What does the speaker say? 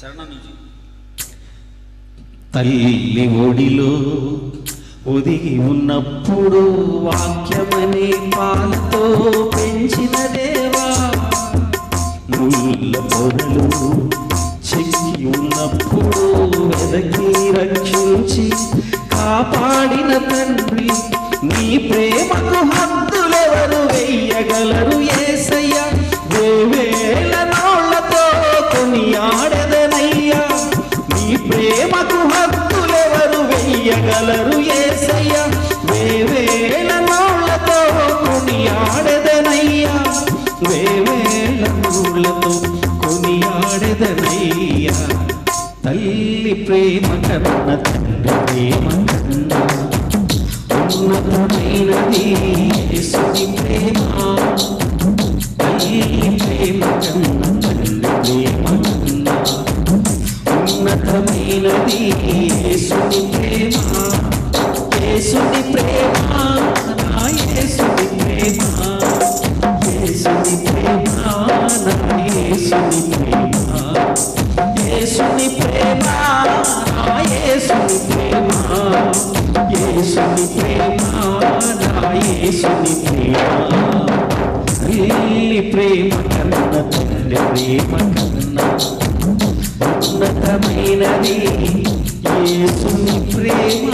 చరణం నుంచి. తల్లి ఒడిలో ఒదిగి ఉన్నప్పుడు వాక్యమనే పాలతో పెంచిన దేవా, ముళ్ళ పొరలు చెక్కి ఉన్నప్పుడు వెదకి రక్షించి కాపాడిన తండ్రి, నీ ప్రేమకు హద్దులెవరు వెయ్యగలరు యేసయ్య. వేవేల నోళ్లతో కొనియాడెదనయ్యా, నీ ప్రేమకు హద్దులెవరు వెయ్యగలరు యేసయ్య. వేవేల నోళ్లతో కొనియాడెదనయ్యా, వేవేల నోళ్లతో కొనియాడెదనయ్యా. తల్లి ప్రేమ కన్న తండ్రి ప్రేమ కన్నా ఉన్నతమైనది యేసుని ప్రేమ. తల్లి ప్రేమ కన్న తండ్రి ప్రేమ కన్నా ఉన్నతమైనది యేసుని ప్రేమ. యేసుని ప్రేమ నా యేసుని ప్రేమ, యేసుని ప్రేమ నా యేసుని ప్రేమ, యేసుని ప్రేమ నా యేసుని ప్రేమ, యేసుని ప్రేమ నా యేసుని ప్రేమ. తల్లి ప్రేమ కన్న తండ్రి ప్రేమ కన్నా ఉన్నతమైనది యేసుని ప్రేమ.